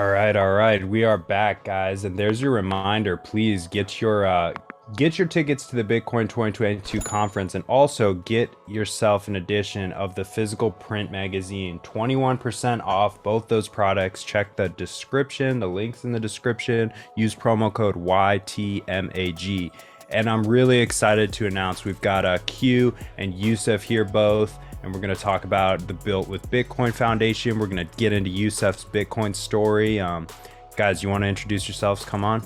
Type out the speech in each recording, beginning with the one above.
All right. We are back, guys, and there's your reminder. Please get your tickets to the Bitcoin 2022 conference, and also get yourself an edition of the physical print magazine. 21% off both those products. Check the description, the links in the description. Use promo code YTMAG. And I'm really excited to announce we've got Q and Yusuf here both, and we're going to talk about the Built with Bitcoin Foundation. We're going to get into Yusuf's Bitcoin story. Guys, you want to introduce yourselves? Come on.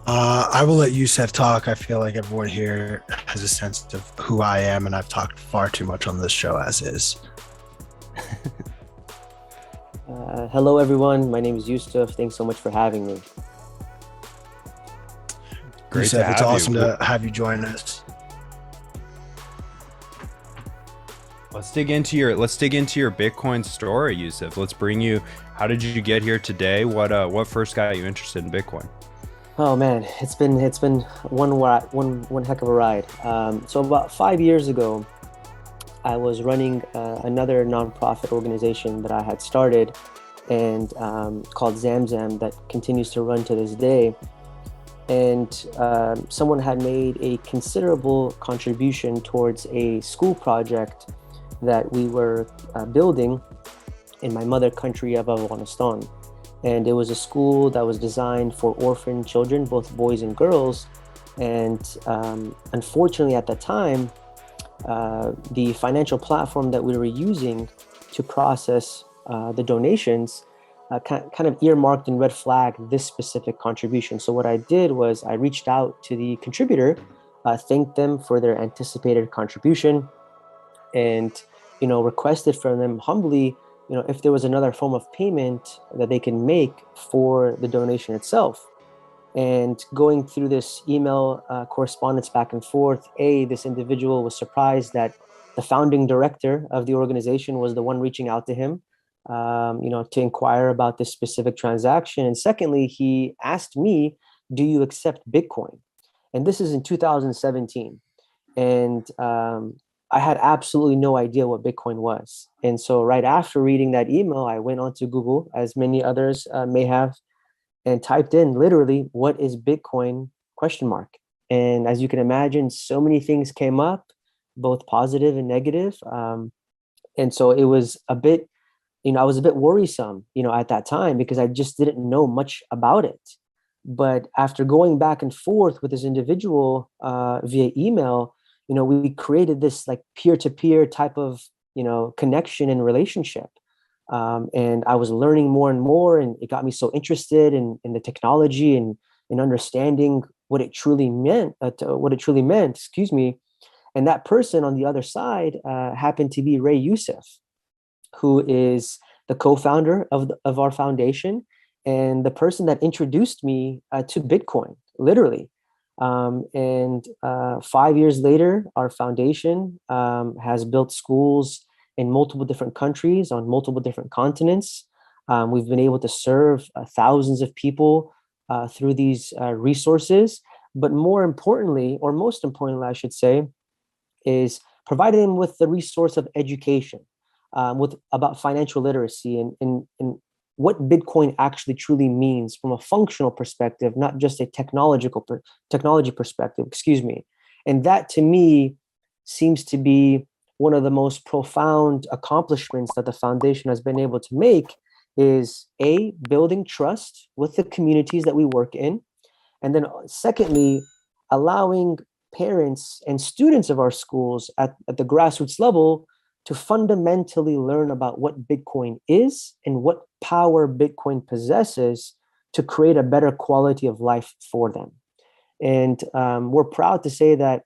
I will let Yusef talk. I feel like everyone here has a sense of who I am, and I've talked far too much on this show as is. Hello, everyone. My name is Yusuf. Thanks so much for having me. Great to Yusef, it's have awesome you. to have you join us. Let's dig into your Bitcoin story, Yusuf. Let's bring you. How did you get here today? What first got you interested in Bitcoin? Oh man, it's been one heck of a ride. So about 5 years ago, I was running another nonprofit organization that I had started, and called Zamzam, that continues to run to this day. And someone had made a considerable contribution towards a school project that we were building in my mother country of Afghanistan. And it was a school that was designed for orphan children, both boys and girls. And unfortunately, at the time, the financial platform that we were using to process the donations kind of earmarked and red flagged this specific contribution. So what I did was I reached out to the contributor, thanked them for their anticipated contribution, and requested from them humbly, if there was another form of payment that they can make for the donation itself. And going through this email correspondence back and forth, this individual was surprised that the founding director of the organization was the one reaching out to him, to inquire about this specific transaction. And secondly, he asked me, "Do you accept Bitcoin?" And this is in 2017. And I had absolutely no idea what Bitcoin was. And so right after reading that email, I went onto Google, as many others may have, and typed in literally, "What is Bitcoin?" question mark. And as you can imagine, so many things came up, both positive and negative. And so it was a bit, I was a bit worrisome, at that time, because I just didn't know much about it. But after going back and forth with this individual via email, we created this like peer-to-peer type of, connection and relationship. And I was learning more and more, and it got me so interested in the technology and in understanding what it truly meant, excuse me. And that person on the other side happened to be Ray Youssef, who is the co-founder of our foundation, and the person that introduced me to Bitcoin, literally. And 5 years later, our foundation has built schools in multiple different countries on multiple different continents. We've been able to serve thousands of people through these resources. But more importantly, or most importantly, I should say, is providing them with the resource of education, with about financial literacy and what Bitcoin actually truly means from a functional perspective, not just a technology perspective, excuse me. And that to me seems to be one of the most profound accomplishments that the foundation has been able to make, is building trust with the communities that we work in. And then secondly, allowing parents and students of our schools at the grassroots level to fundamentally learn about what Bitcoin is and what power Bitcoin possesses to create a better quality of life for them. And we're proud to say that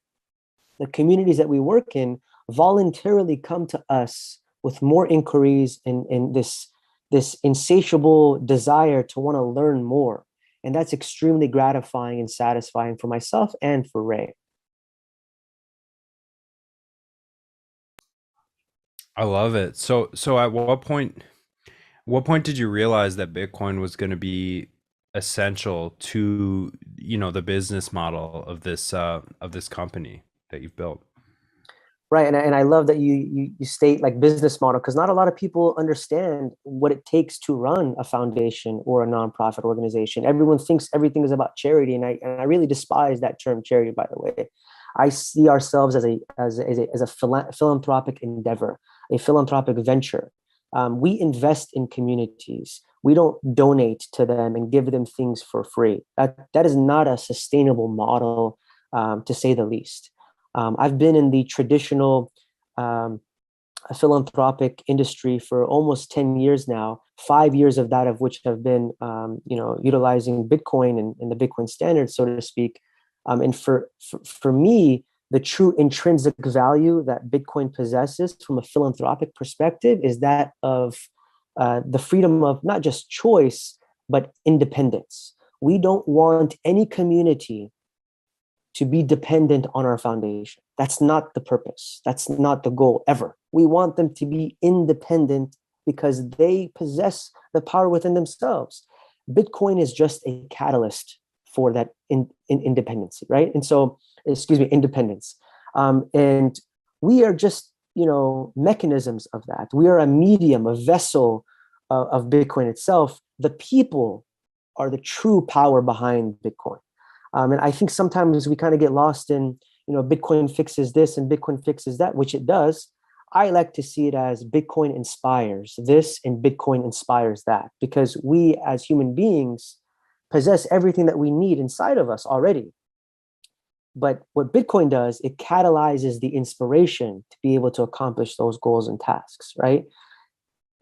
the communities that we work in voluntarily come to us with more inquiries and this insatiable desire to want to learn more. And that's extremely gratifying and satisfying for myself and for Ray. I love it. So at what point did you realize that Bitcoin was going to be essential to, the business model of this company that you've built? Right, and I love that you state like business model, because not a lot of people understand what it takes to run a foundation or a nonprofit organization. Everyone thinks everything is about charity, and I really despise that term charity. By the way, I see ourselves as a philanthropic endeavor, a philanthropic venture. We invest in communities. We don't donate to them and give them things for free. That is not a sustainable model, to say the least. I've been in the traditional philanthropic industry for almost 10 years now, 5 years of that of which have been, utilizing Bitcoin and the Bitcoin standard, so to speak. And for me, the true intrinsic value that Bitcoin possesses from a philanthropic perspective is that of the freedom of not just choice, but independence. We don't want any community to be dependent on our foundation. That's not the purpose. That's not the goal ever. We want them to be independent because they possess the power within themselves. Bitcoin is just a catalyst for that independency, right? And so, independence. And we are just, mechanisms of that. We are a medium, a vessel of Bitcoin itself. The people are the true power behind Bitcoin. And I think sometimes we kind of get lost in, Bitcoin fixes this and Bitcoin fixes that, which it does. I like to see it as Bitcoin inspires this and Bitcoin inspires that, because we as human beings possess everything that we need inside of us already. But what Bitcoin does, it catalyzes the inspiration to be able to accomplish those goals and tasks, right?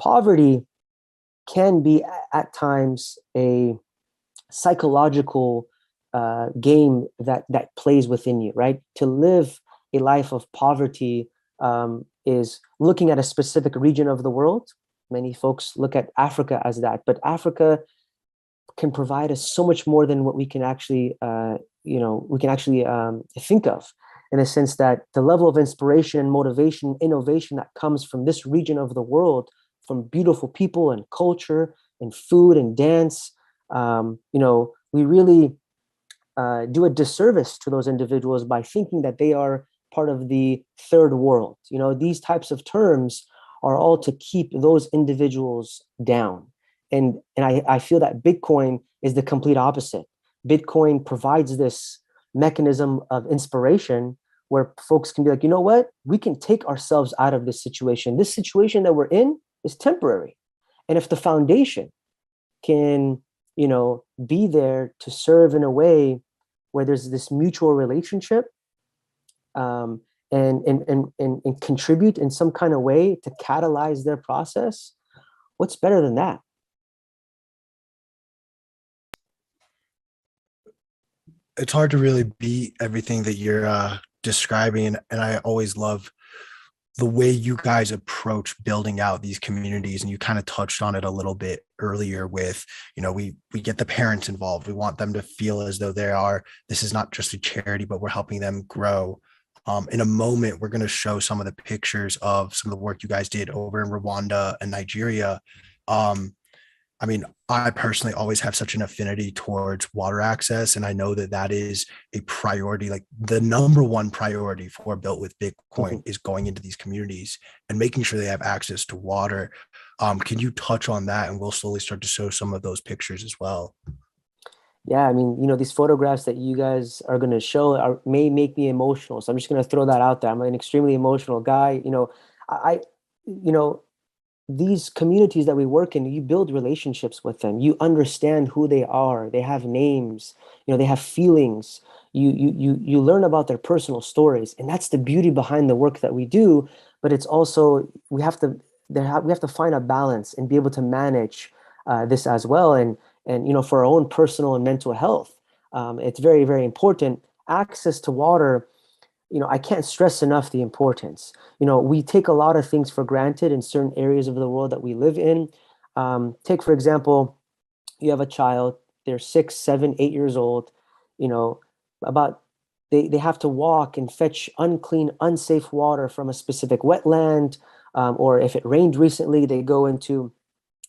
Poverty can be at times a psychological game that plays within you, right? To live a life of poverty is looking at a specific region of the world. Many folks look at Africa as that, but Africa can provide us so much more than what we can actually, think of, in a sense that the level of inspiration, motivation, innovation that comes from this region of the world, from beautiful people and culture and food and dance, we really do a disservice to those individuals by thinking that they are part of the third world. These types of terms are all to keep those individuals down. And I feel that Bitcoin is the complete opposite. Bitcoin provides this mechanism of inspiration where folks can be like, you know what? We can take ourselves out of this situation. This situation that we're in is temporary. And if the foundation can, be there to serve in a way where there's this mutual relationship, and contribute in some kind of way to catalyze their process, what's better than that? It's hard to really beat everything that you're describing, and I always love the way you guys approach building out these communities. And you kind of touched on it a little bit earlier with, we get the parents involved. We want them to feel as though this is not just a charity, but we're helping them grow. In a moment, we're going to show some of the pictures of some of the work you guys did over in Rwanda and Nigeria. I personally always have such an affinity towards water access, and I know that is a priority. Like the number one priority for Built with Bitcoin is going into these communities and making sure they have access to water. Can you touch on that? And we'll slowly start to show some of those pictures as well. Yeah, these photographs that you guys are going to show may make me emotional. So I'm just going to throw that out there. I'm an extremely emotional guy. I these communities that we work in, you build relationships with them. You understand who they are. They have names. They have feelings. You learn about their personal stories, and that's the beauty behind the work that we do. But it's also we have to find a balance and be able to manage this as well. And for our own personal and mental health, it's very, very important. Access to water. I can't stress enough the importance. We take a lot of things for granted in certain areas of the world that we live in. Take, for example, you have a child, they're 6, 7, 8 years old, they have to walk and fetch unclean, unsafe water from a specific wetland, or if it rained recently, they go into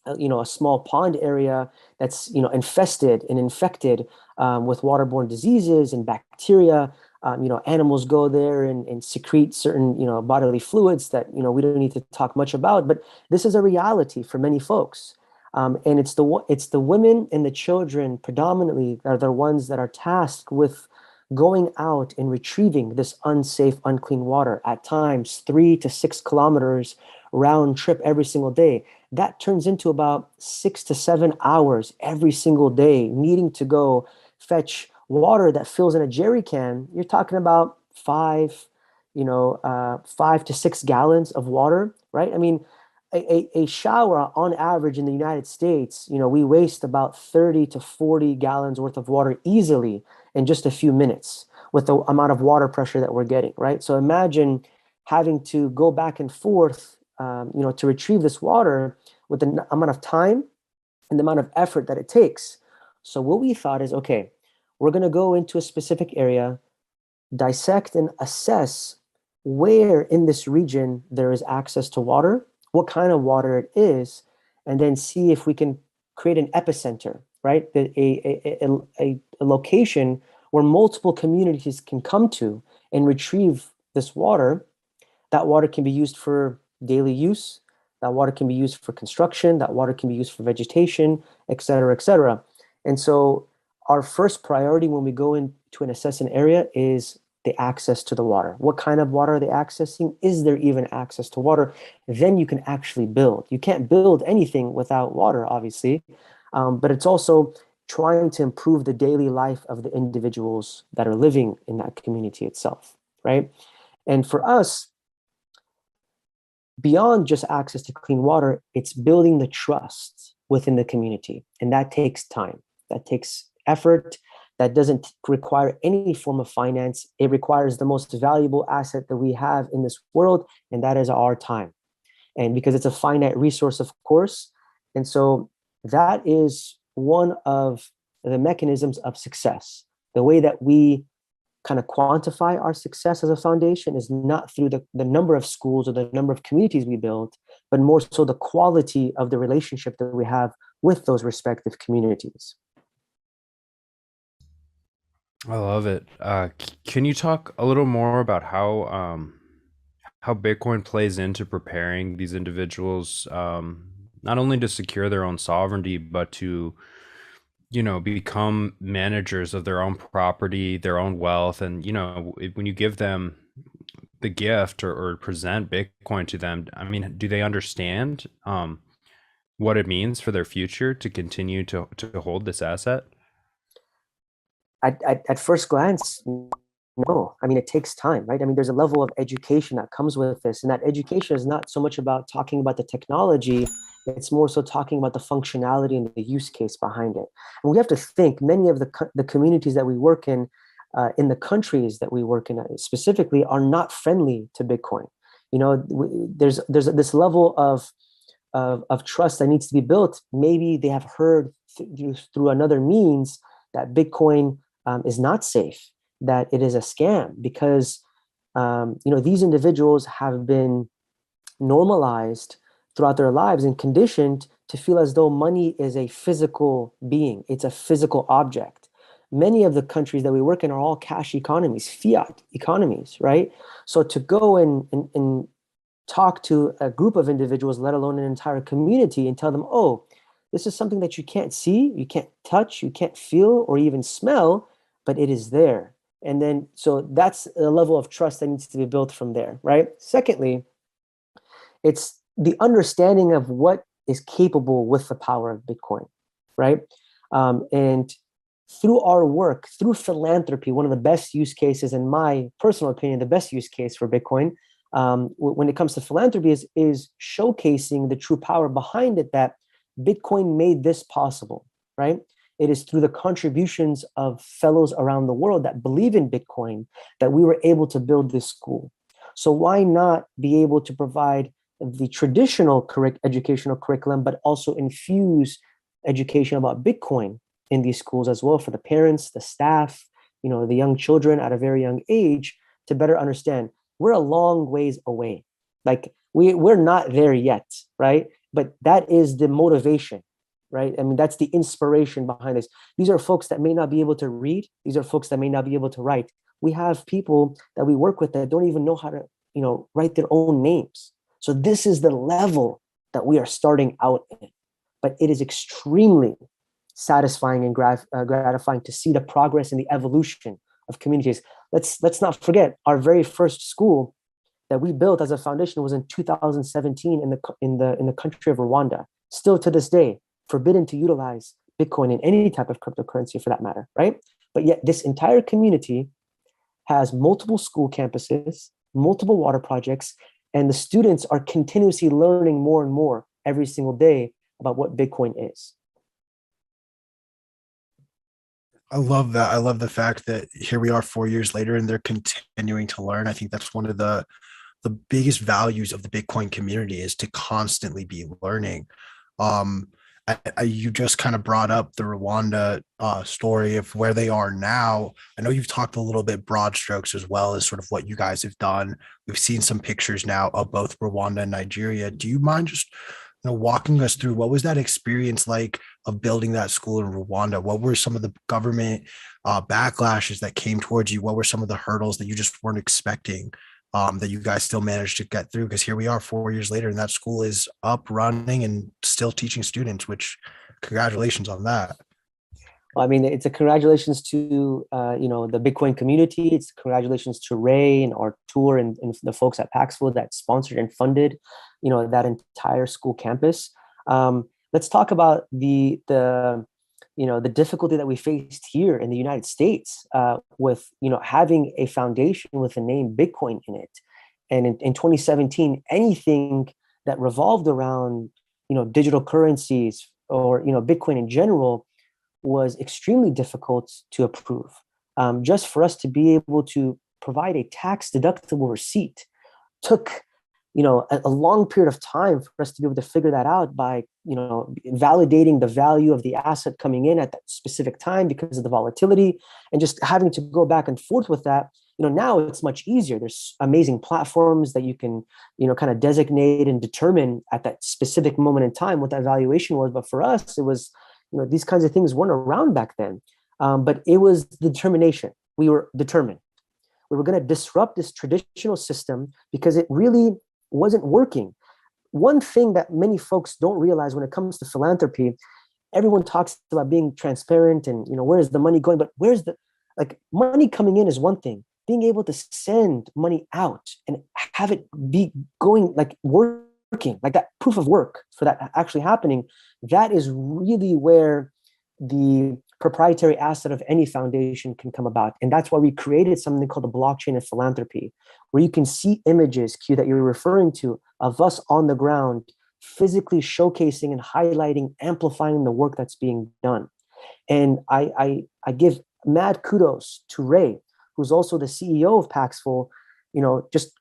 a small pond area that's infested and infected with waterborne diseases and bacteria. Animals go there and secrete certain, bodily fluids that, we don't need to talk much about, but this is a reality for many folks. And it's the women and the children predominantly are the ones that are tasked with going out and retrieving this unsafe, unclean water, at times 3 to 6 kilometers round trip every single day. That turns into about 6 to 7 hours every single day, needing to go fetch water that fills in a jerry can. You're talking about 5 to 6 gallons of water, right? I mean, a shower on average in the United States, we waste about 30 to 40 gallons worth of water easily in just a few minutes with the amount of water pressure that we're getting, right? So imagine having to go back and forth, to retrieve this water with the amount of time and the amount of effort that it takes. So what we thought is, okay, we're going to go into a specific area, dissect and assess where in this region there is access to water, what kind of water it is, and then see if we can create an epicenter, right? A location where multiple communities can come to and retrieve this water. That water can be used for daily use. That water can be used for construction. That water can be used for vegetation, et cetera, et cetera. And so our first priority when we go into and assess an area is the access to the water. What kind of water are they accessing? Is there even access to water? Then you can actually build. You can't build anything without water, obviously, but it's also trying to improve the daily life of the individuals that are living in that community itself, right? And for us, beyond just access to clean water, it's building the trust within the community. And that takes time. That takes effort. That doesn't require any form of finance. It requires the most valuable asset that we have in this world, and that is our time. And because it's a finite resource, of course. And so that is one of the mechanisms of success. The way that we kind of quantify our success as a foundation is not through the number of schools or the number of communities we build, but more so the quality of the relationship that we have with those respective communities. I love it. Can you talk a little more about how Bitcoin plays into preparing these individuals, not only to secure their own sovereignty, but to, become managers of their own property, their own wealth, and when you give them the gift or present Bitcoin to them, I mean, do they understand what it means for their future to continue to hold this asset? At first glance, no. I mean, it takes time, right? I mean, there's a level of education that comes with this, and that education is not so much about talking about the technology, it's more so talking about the functionality and the use case behind it. And we have to think many of the communities that we work in the countries that we work in specifically, are not friendly to Bitcoin. There's this level of trust that needs to be built. Maybe they have heard through another means that Bitcoin is not safe, that it is a scam, because these individuals have been normalized throughout their lives and conditioned to feel as though money is a physical being, it's a physical object. Many of the countries that we work in are all cash economies, fiat economies, right? So to go and talk to a group of individuals, let alone an entire community, and tell them, oh, this is something that you can't see, you can't touch, you can't feel, or even smell, but it is there. And then, so that's a level of trust that needs to be built from there, right? Secondly, it's the understanding of what is capable with the power of Bitcoin, right? And through our work, through philanthropy, one of the best use cases, in my personal opinion, the best use case for Bitcoin, when it comes to philanthropy, is showcasing the true power behind it, that Bitcoin made this possible, right? It is through the contributions of fellows around the world that believe in Bitcoin that we were able to build this school. So why not be able to provide the traditional educational curriculum, but also infuse education about Bitcoin in these schools as well, for the parents, the staff, the young children at a very young age, to better understand we're a long ways away. Like we're not there yet, right? But that is the motivation, right? I mean, that's the inspiration behind this. These are folks that may not be able to read. These are folks that may not be able to write, we have people that we work with that don't even know how to, write their own names. So this is the level that we are starting out in. But it is extremely satisfying and gratifying to see the progress and the evolution of communities. Let's not forget, our very first school that we built as a foundation was in 2017 in the country of Rwanda. Still to this day, forbidden to utilize Bitcoin in any type of cryptocurrency for that matter, right? But yet this entire community has multiple school campuses, multiple water projects, and the students are continuously learning more and more every single day about what Bitcoin is. I love that. I love the fact that here we are 4 years later and they're continuing to learn. I think that's one of the biggest values of the Bitcoin community is to constantly be learning. Um, you just kind of brought up the Rwanda story of where they are now. I know you've talked a little bit broad strokes as well as sort of what you guys have done. We've seen some pictures now of both Rwanda and Nigeria. Do you mind just walking us through what was that experience like of building that school in Rwanda? What were some of the government backlashes that came towards you? What were some of the hurdles that you just weren't expecting that you guys still managed to get through? Because here we are 4 years later and that school is up, running, and still teaching students, which congratulations on that. Well, I mean, it's a congratulations to the Bitcoin community. It's congratulations to Ray and Artur and the folks at Paxful that sponsored and funded, that entire school campus. Let's talk about the difficulty that we faced here in the United States with having a foundation with the name Bitcoin in it. And in 2017, anything that revolved around digital currencies or Bitcoin in general was extremely difficult to approve. Just for us to be able to provide a tax deductible receipt took a long period of time for us to be able to figure that out by validating the value of the asset coming in at that specific time because of the volatility, and just having to go back and forth with that. Now it's much easier. There's amazing platforms that you can kind of designate and determine at that specific moment in time what that valuation was. But for us, it was these kinds of things weren't around back then. But it was the determination. We were determined. We were going to disrupt this traditional system because it really wasn't working. One thing that many folks don't realize when it comes to philanthropy, everyone talks about being transparent and where's the money going, but where's the money coming in is one thing. Being able to send money out and have it be going working, like that proof of work for that actually happening, that is really where the proprietary asset of any foundation can come about. And that's why we created something called the blockchain of philanthropy, where you can see images, Q, that you're referring to, of us on the ground, physically showcasing and highlighting, amplifying the work that's being done. And I give mad kudos to Ray, who's also the CEO of Paxful. Just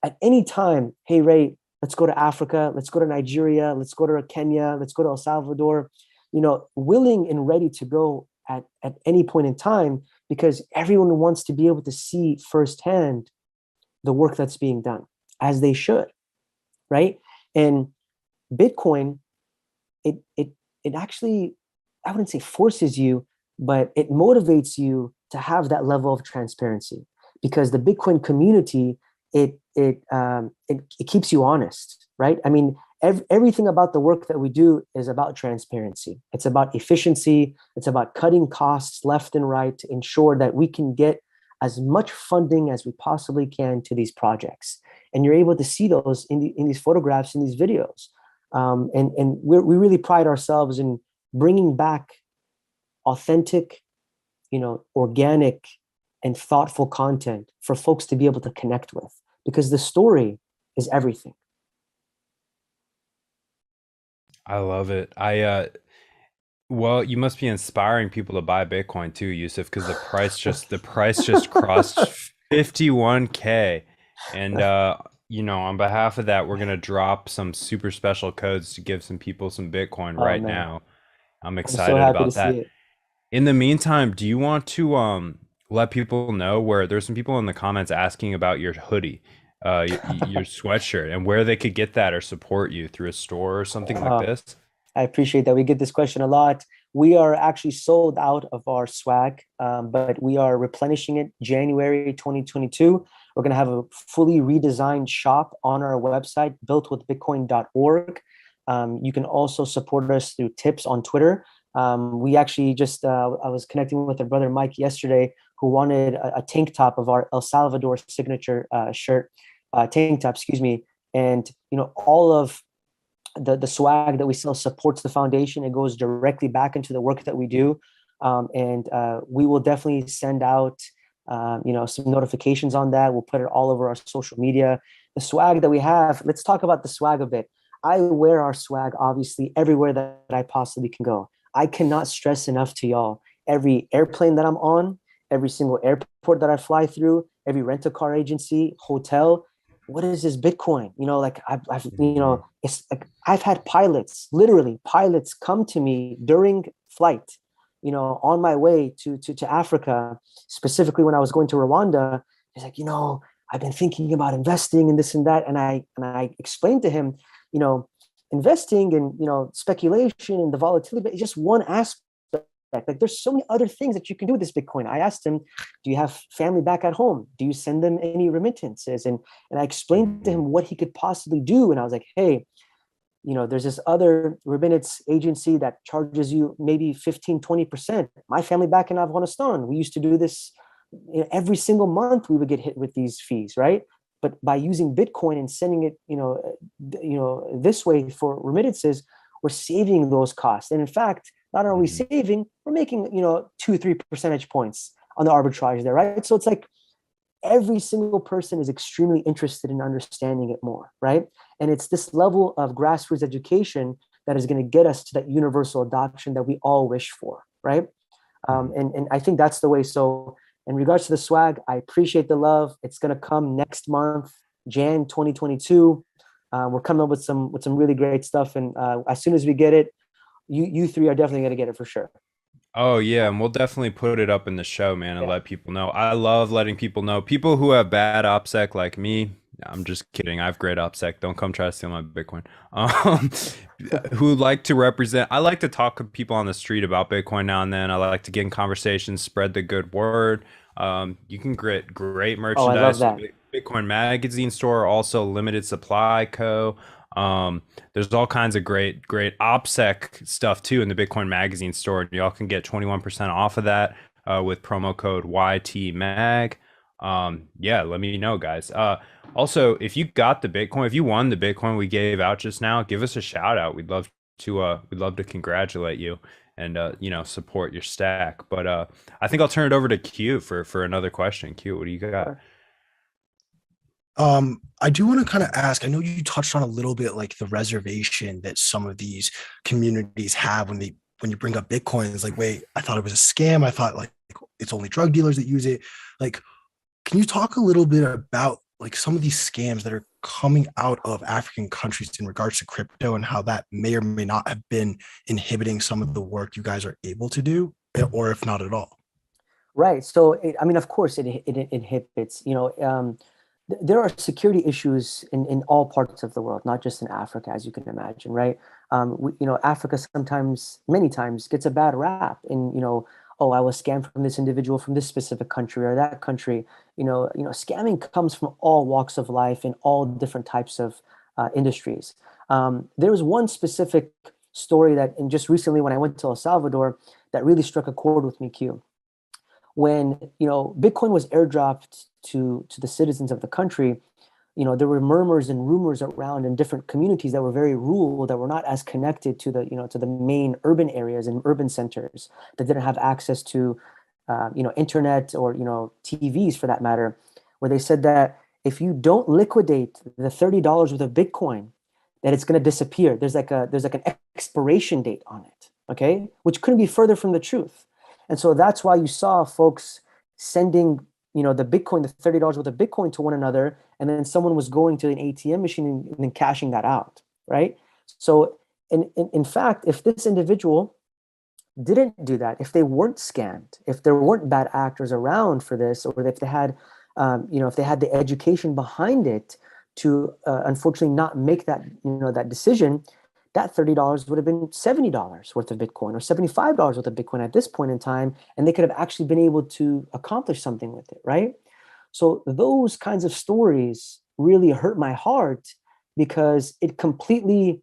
at any time, hey, Ray, let's go to Africa, let's go to Nigeria, let's go to Kenya, let's go to El Salvador, willing and ready to go at any point in time, because everyone wants to be able to see firsthand the work that's being done, as they should, right? And Bitcoin, it actually, I wouldn't say forces you, but it motivates you to have that level of transparency, because the Bitcoin community, it keeps you honest, right? I mean, everything about the work that we do is about transparency. It's about efficiency. It's about cutting costs left and right to ensure that we can get as much funding as we possibly can to these projects. And you're able to see those in these photographs, in these videos. And we really pride ourselves in bringing back authentic, organic and thoughtful content for folks to be able to connect with, because the story is everything. I love it. Well, you must be inspiring people to buy Bitcoin too, Yusuf, because the price just crossed 51K. And on behalf of that, we're gonna drop some super special codes to give some people some Bitcoin right now. I'm excited about that. In the meantime, do you want to let people know where there's some people in the comments asking about your hoodie, your sweatshirt, and where they could get that or support you through a store or something like this? I appreciate that. We get this question a lot. We are actually sold out of our swag, but we are replenishing it January 2022. We're going to have a fully redesigned shop on our website, builtwithbitcoin.org. You can also support us through tips on Twitter. We actually just, I was connecting with our brother Mike yesterday, who wanted a tank top of our El Salvador signature shirt, tank top, excuse me. And, all of the swag that we sell supports the foundation. It goes directly back into the work that we do. And we will definitely send out, some notifications on that. We'll put it all over our social media. The swag that we have, let's talk about the swag a bit. I wear our swag, obviously, everywhere that I possibly can go. I cannot stress enough to y'all, every airplane that I'm on, every single airport that I fly through, every rental car agency, hotel, what is this Bitcoin? It's like I've had pilots, literally pilots, come to me during flight, on my way to Africa, specifically when I was going to Rwanda. He's like, I've been thinking about investing in this and that. And I explained to him, investing and, speculation and the volatility, but it's just one aspect. Like there's so many other things that you can do with this Bitcoin. I asked him, do you have family back at home? Do you send them any remittances? And I explained to him what he could possibly do. And I was like, hey, there's this other remittance agency that charges you maybe 15-20%. My family back in Afghanistan, we used to do this every single month. We would get hit with these fees, right? But by using Bitcoin and sending it, this way for remittances, we're saving those costs. And in fact, not only saving, we're making, 2-3 percentage points on the arbitrage there, right? So it's like every single person is extremely interested in understanding it more, right? And it's this level of grassroots education that is going to get us to that universal adoption that we all wish for, right? And I think that's the way. So in regards to the swag, I appreciate the love. It's going to come next month, Jan 2022. We're coming up with some really great stuff, and as soon as we get it, you three are definitely going to get it for sure. Oh yeah, and we'll definitely put it up in the show, man, and let people know. I love letting people know. People who have bad OPSEC like me, I'm just kidding. I have great OPSEC. Don't come try to steal my Bitcoin. Who like to represent. I like to talk to people on the street about Bitcoin now and then. I like to get in conversations, spread the good word. You can get great merchandise. Oh, I love that. Bitcoin Magazine store, also Limited Supply Co. There's all kinds of great OPSEC stuff too in the Bitcoin Magazine store. Y'all can get 21% off of that with promo code YTMAG. Yeah, let me know, guys. Also, if you got the Bitcoin, if you won the Bitcoin we gave out just now, give us a shout out. We'd love to congratulate you and support your stack. But I think I'll turn it over to Q for another question. Q, what do you got? I do want to kind of ask, I know you touched on a little bit like the reservation that some of these communities have when you bring up Bitcoin. It's like, wait, I thought it was a scam. I thought like it's only drug dealers that use it. Like, can you talk a little bit about like some of these scams that are coming out of African countries in regards to crypto and how that may or may not have been inhibiting some of the work you guys are able to do, or if not at all? Right. So, of course, it inhibits, there are security issues in all parts of the world, not just in Africa, as you can imagine, right? Africa many times gets a bad rap in, oh, I was scammed from this individual from this specific country or that country. Scamming comes from all walks of life in all different types of industries. There was one specific story and just recently when I went to El Salvador that really struck a chord with me, Q. When Bitcoin was airdropped to the citizens of the country, there were murmurs and rumors around in different communities that were very rural, that were not as connected to the main urban areas and urban centers, that didn't have access to internet or TVs for that matter, where they said that if you don't liquidate the $30 worth of Bitcoin, that it's going to disappear. There's like an expiration date on it, okay, which couldn't be further from the truth. And so that's why you saw folks sending, the Bitcoin, the $30 worth of Bitcoin to one another, and then someone was going to an ATM machine and then cashing that out, right? So in fact, if this individual didn't do that, if they weren't scammed, if there weren't bad actors around for this, or if they had, if they had the education behind it to unfortunately not make that, that decision, that $30 would have been $70 worth of Bitcoin or $75 worth of Bitcoin at this point in time, and they could have actually been able to accomplish something with it, right? So those kinds of stories really hurt my heart because it completely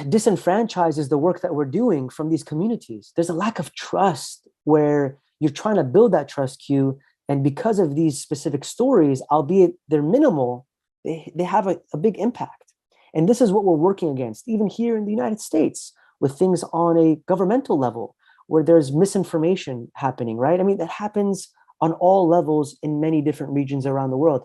disenfranchises the work that we're doing from these communities. There's a lack of trust where you're trying to build that trust queue. And because of these specific stories, albeit they're minimal, they have a big impact. And this is what we're working against, even here in the United States, with things on a governmental level where there's misinformation happening, right? I mean, that happens on all levels in many different regions around the world.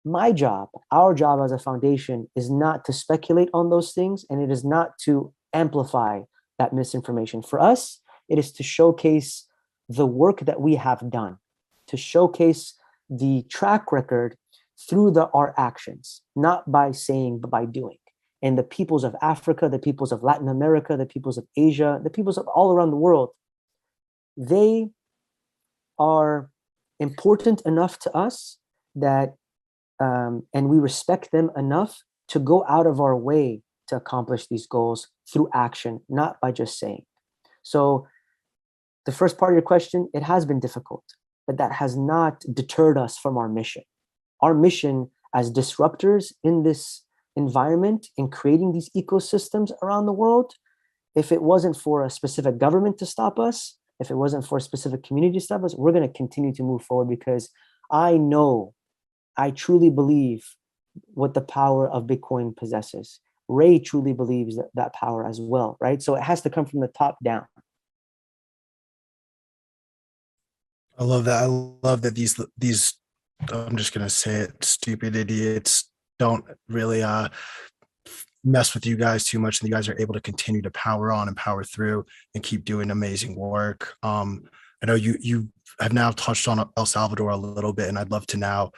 My job, our job as a foundation, is not to speculate on those things, and it is not to amplify that misinformation. For us, it is to showcase the work that we have done, to showcase the track record through our actions, not by saying, but by doing. And the peoples of Africa, the peoples of Latin America, the peoples of Asia, the peoples of all around the world, they are important enough to us that and we respect them enough to go out of our way to accomplish these goals through action, not by just saying. So the first part of your question, it has been difficult, but that has not deterred us from our mission. Our mission as disruptors in this environment, in creating these ecosystems around the world, if it wasn't for a specific government to stop us, if it wasn't for a specific community to stop us, we're going to continue to move forward because I truly believe what the power of Bitcoin possesses. Ray truly believes that power as well, right? So it has to come from the top down. I love that. I love that these I'm just gonna say it, stupid idiots don't really mess with you guys too much, and you guys are able to continue to power on and power through and keep doing amazing work. I know you have now touched on El Salvador a little bit, and I'd love to now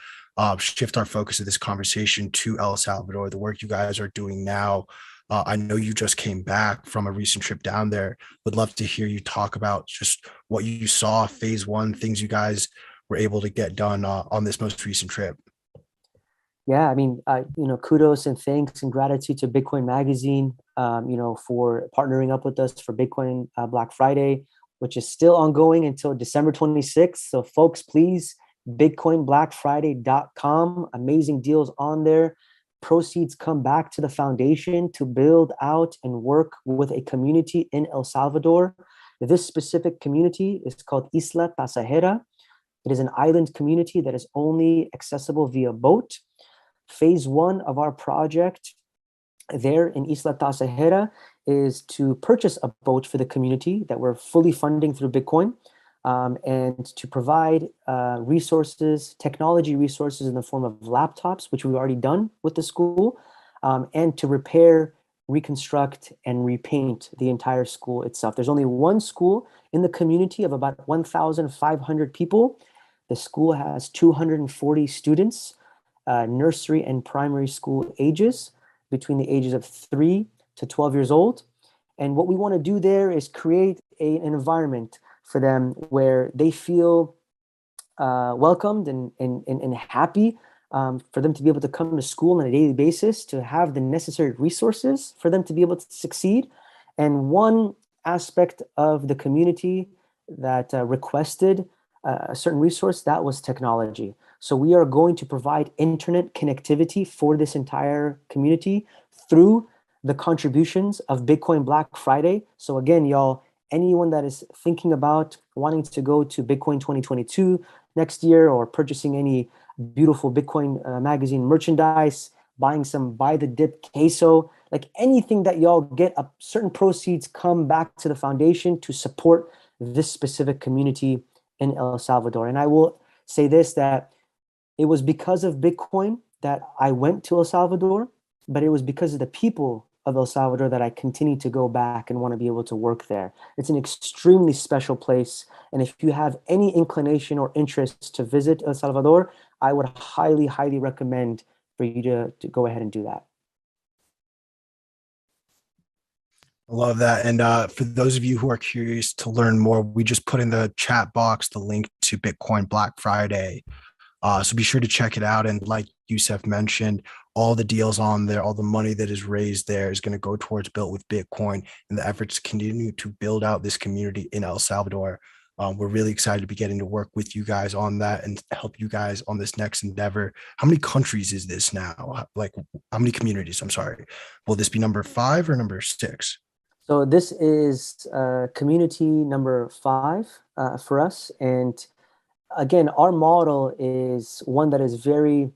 shift our focus of this conversation to El Salvador, the work you guys are doing now. I know you just came back from a recent trip down there. Would love to hear you talk about just what you saw, phase one, things you guys were able to get done on this most recent trip. Yeah, I mean, kudos and thanks and gratitude to Bitcoin Magazine, for partnering up with us for Bitcoin Black Friday, which is still ongoing until December 26th. So folks, please, bitcoinblackfriday.com, amazing deals on there. Proceeds come back to the foundation to build out and work with a community in El Salvador. This specific community is called Isla Pasajera. It is an island community that is only accessible via boat. Phase one of our project there in Isla Pasajera is to purchase a boat for the community that we're fully funding through Bitcoin, and to provide resources, technology resources in the form of laptops, which we've already done with the school, and to repair, reconstruct, and repaint the entire school itself. There's only one school in the community of about 1,500 people. The school has 240 students, nursery and primary school ages, between the ages of 3 to 12 years old. And what we want to do there is create an environment for them where they feel welcomed and happy, for them to be able to come to school on a daily basis, to have the necessary resources for them to be able to succeed. And one aspect of the community that requested a certain resource, that was technology. So we are going to provide internet connectivity for this entire community through the contributions of Bitcoin Black Friday. So again, y'all, anyone that is thinking about wanting to go to Bitcoin 2022 next year, or purchasing any beautiful Bitcoin magazine merchandise, buying some buy the dip queso, like anything that y'all get, certain proceeds come back to the foundation to support this specific community in El Salvador. And I will say this, that it was because of Bitcoin that I went to El Salvador, but it was because of the people of El Salvador that I continue to go back and want to be able to work there. It's an extremely special place. And if you have any inclination or interest to visit El Salvador, I would highly, highly recommend for you to go ahead and do that. I love that. And for those of you who are curious to learn more, we just put in the chat box the link to Bitcoin Black Friday So be sure to check it out. And like Yusuf mentioned, all the deals on there, all the money that is raised there is going to go towards Built with Bitcoin and the efforts to continue to build out this community in El Salvador. We're really excited to be getting to work with you guys on that and help you guys on this next endeavor. How many countries is this now? Like, how many communities? I'm sorry. Will this be number 5 or number 6? So this is community number 5 for us. And again, our model is one that is very,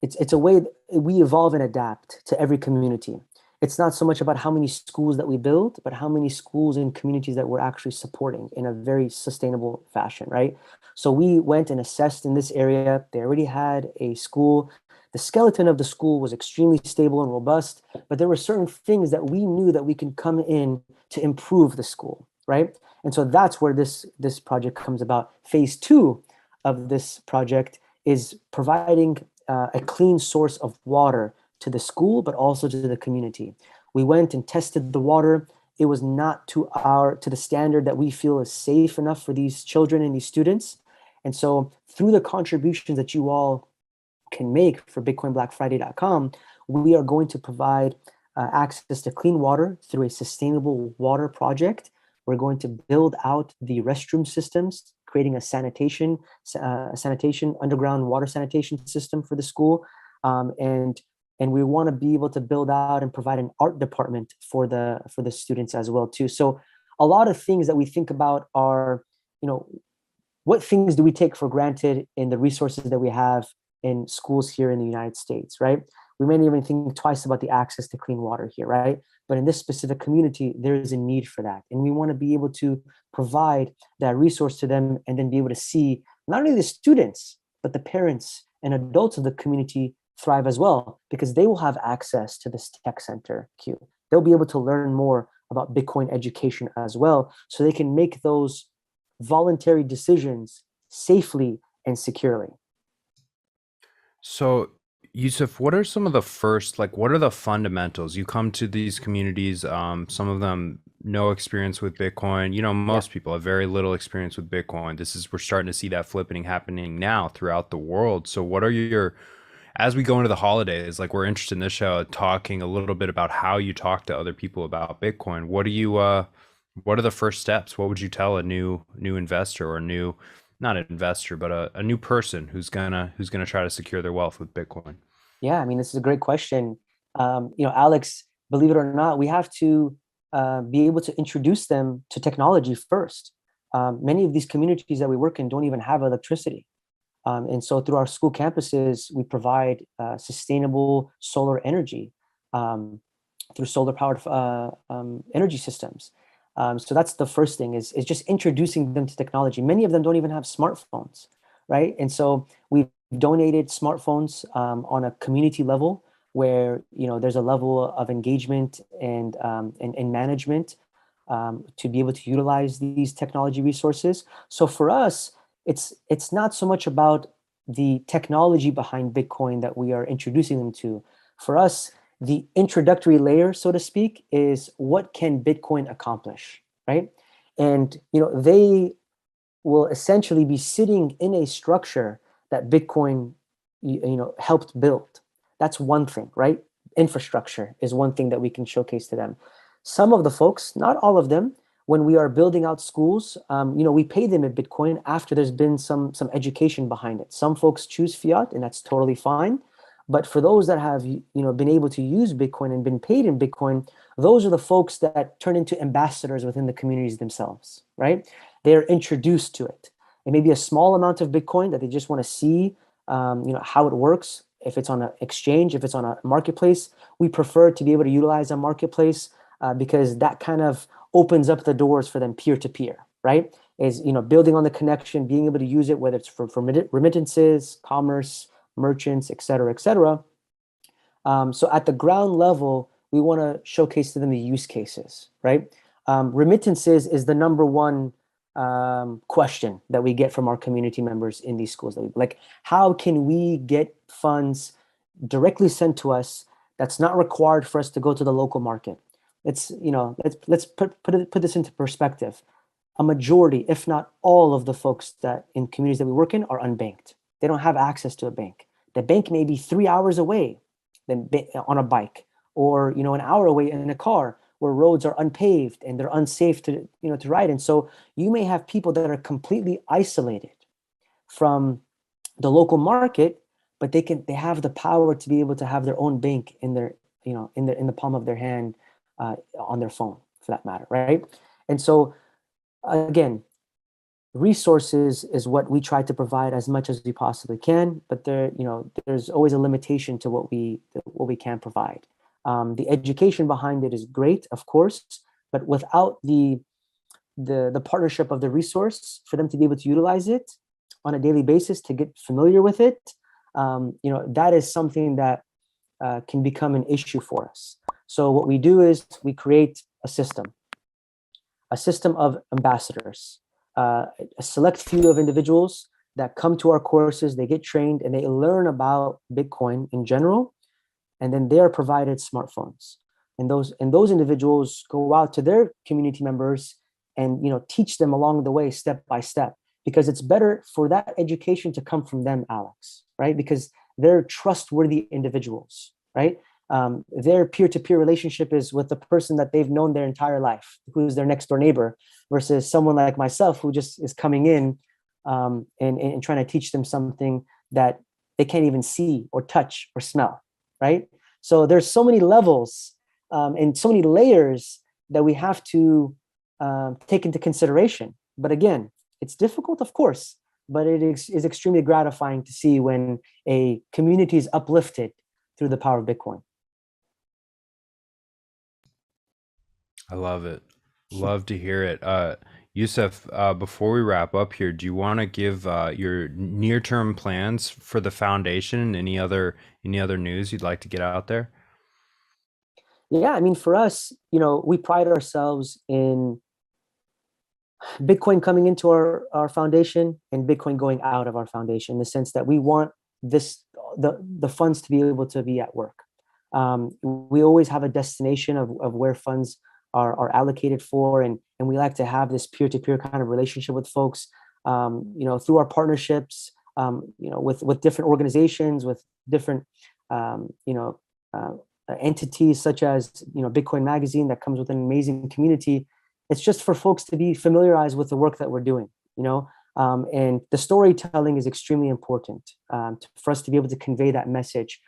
it's a way that we evolve and adapt to every community. It's not so much about how many schools that we build, but how many schools and communities that we're actually supporting in a very sustainable fashion, right? So we went and assessed in this area. They already had a school. The skeleton of the school was extremely stable and robust, but there were certain things that we knew that we can come in to improve the school, right? And so that's where this project comes about. Phase 2 of this project is providing a clean source of water to the school, but also to the community. We went and tested the water. It was not to the standard that we feel is safe enough for these children and these students. And so through the contributions that you all can make for bitcoinblackfriday.com, we are going to provide access to clean water through a sustainable water project. We're going to build out the restroom systems, creating a sanitation underground water sanitation system for the school, and we want to be able to build out and provide an art department for the students as well too. So a lot of things that we think about are, what things do we take for granted in the resources that we have in schools here in the United States, right? We may not even think twice about the access to clean water here, right? But in this specific community, there is a need for that. And we want to be able to provide that resource to them and then be able to see not only the students, but the parents and adults of the community thrive as well, because they will have access to this tech center queue. They'll be able to learn more about Bitcoin education as well, so they can make those voluntary decisions safely and securely. So, Yusuf, what are some of the first, like, what are the fundamentals? You come to these communities, some of them no experience with Bitcoin. Most people have very little experience with Bitcoin. We're starting to see that flipping happening now throughout the world. So what are as we go into the holidays, like, we're interested in this show talking a little bit about how you talk to other people about Bitcoin. What are the first steps? What would you tell a new investor, or not an investor, but a new person who's gonna try to secure their wealth with Bitcoin? Yeah, I mean, this is a great question. Alex, believe it or not, we have to be able to introduce them to technology first. Many of these communities that we work in don't even have electricity. And so through our school campuses, we provide sustainable solar energy through solar powered energy systems. So that's the first thing is just introducing them to technology. Many of them don't even have smartphones, right? And so we've donated smartphones on a community level where there's a level of engagement and management to be able to utilize these technology resources. So for us, it's not so much about the technology behind Bitcoin that we are introducing them to. For us, the introductory layer, so to speak, is what can Bitcoin accomplish, right? And they will essentially be sitting in a structure that Bitcoin helped build. That's one thing, right? Infrastructure is one thing that we can showcase to them. Some of the folks, not all of them, when we are building out schools, we pay them in Bitcoin after there's been some education behind it. Some folks choose fiat, and that's totally fine. But for those that have been able to use Bitcoin and been paid in Bitcoin, those are the folks that turn into ambassadors within the communities themselves, right? They're introduced to it. It may be a small amount of Bitcoin that they just want to see, how it works. If it's on an exchange, if it's on a marketplace, we prefer to be able to utilize a marketplace because that kind of opens up the doors for them peer-to-peer, right? Is building on the connection, being able to use it, whether it's for remittances, commerce, merchants, et cetera, et cetera. So at the ground level, we want to showcase to them the use cases, right? Remittances is the number one question that we get from our community members in these schools. Like, how can we get funds directly sent to us that's not required for us to go to the local market? Let's put this into perspective. a majority, if not all of the folks that in communities that we work in are unbanked. They don't have access to a bank. The bank may be 3 hours away on a bike, or an hour away in a car where roads are unpaved and they're unsafe to ride in. So you may have people that are completely isolated from the local market, but they have the power to be able to have their own bank in their in the palm of their hand, on their phone for that matter, right? And so again, resources is what we try to provide as much as we possibly can, but there's always a limitation to what we can provide. The education behind it is great, of course, but without the partnership of the resource for them to be able to utilize it on a daily basis, to get familiar with it, that is something that can become an issue for us. So what we do is we create a system of ambassadors, a select few of individuals that come to our courses, they get trained, and they learn about Bitcoin in general, and then they are provided smartphones. And those individuals go out to their community members and teach them along the way, step by step, because it's better for that education to come from them, Alex, right? Because they're trustworthy individuals, right? Their peer-to-peer relationship is with the person that they've known their entire life, who's their next door neighbor, versus someone like myself who just is coming in and trying to teach them something that they can't even see or touch or smell, right? So there's so many levels and so many layers that we have to take into consideration. But again, it's difficult, of course, but it is extremely gratifying to see when a community is uplifted through the power of Bitcoin. I love it. Love to hear it. Yusuf, before we wrap up here, do you want to give your near-term plans for the foundation and any other news you'd like to get out there? Yeah, I mean, for us, we pride ourselves in Bitcoin coming into our foundation and Bitcoin going out of our foundation, in the sense that we want the funds to be able to be at work. We always have a destination of where funds are allocated for, and we like to have this peer-to-peer kind of relationship with folks, through our partnerships, with different organizations, with different entities, such as Bitcoin Magazine, that comes with an amazing community. It's just for folks to be familiarized with the work that we're doing, and the storytelling is extremely important, for us to be able to convey that message,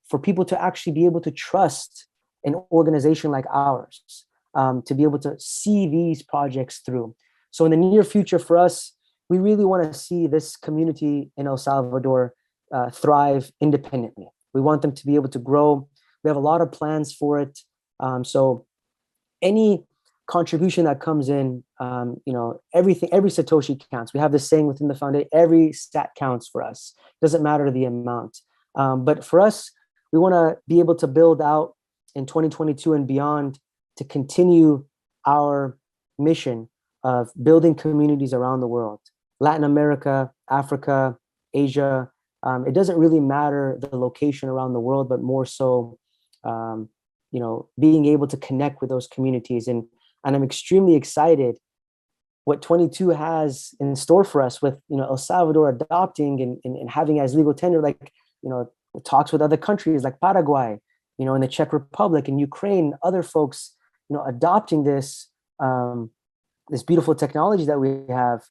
for people to actually be able to trust an organization like ours, to be able to see these projects through. So in the near future for us, we really want to see this community in El Salvador thrive independently. We want them to be able to grow. We have a lot of plans for it. So any contribution that comes in, every Satoshi counts. We have this saying within the foundation: every stat counts for us. Doesn't matter the amount. But for us, we want to be able to build out in 2022 and beyond, to continue our mission of building communities around the world, Latin America, Africa, Asia. It doesn't really matter the location around the world, but more so, being able to connect with those communities. And I'm extremely excited what 22 has in store for us, with El Salvador adopting and having as legal tender, like talks with other countries like Paraguay, in the Czech Republic and Ukraine, other folks adopting this beautiful technology that we have.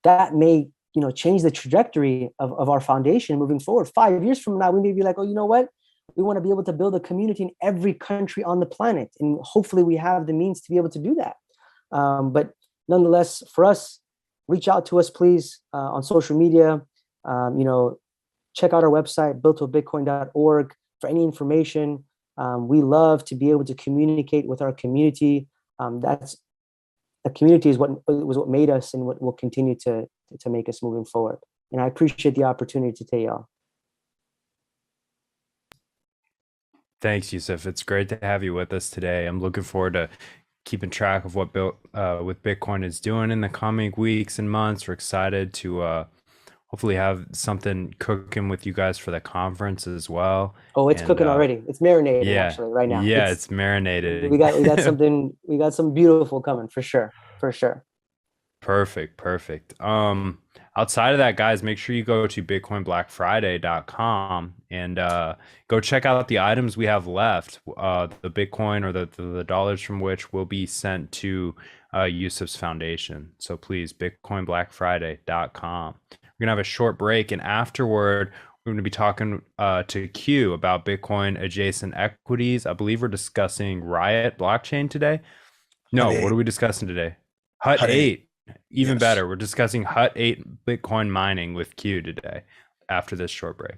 That may change the trajectory of our foundation moving forward. 5 years from now, we may be like, oh, you know what? We want to be able to build a community in every country on the planet, and hopefully we have the means to be able to do that. But nonetheless, for us, reach out to us, please, on social media. Check out our website, builtwithbitcoin.org, for any information. We love to be able to communicate with our community. That's the community is what made us, and what will continue to make us moving forward. And I appreciate the opportunity to tell y'all. Thanks, Yusuf. It's great to have you with us today. I'm looking forward to keeping track of what Built with Bitcoin is doing in the coming weeks and months. We're excited to hopefully have something cooking with you guys for the conference as well. Oh, it's cooking already. It's marinating actually right now. Yeah, it's marinated. We got something. We got some beautiful coming for sure. For sure. Perfect, perfect. Outside of that, guys, make sure you go to bitcoinblackfriday.com and go check out the items we have left. The Bitcoin or the dollars from which will be sent to Yusuf's foundation. So please, bitcoinblackfriday.com. We're gonna have a short break, and afterward, we're gonna be talking to Q about Bitcoin adjacent equities. I believe we're discussing Riot blockchain today. Hut No, what are 8. we discussing today? Hut Hut 8. 8. Even Yes. better. We're discussing Hut 8 Bitcoin mining with Q today after this short break.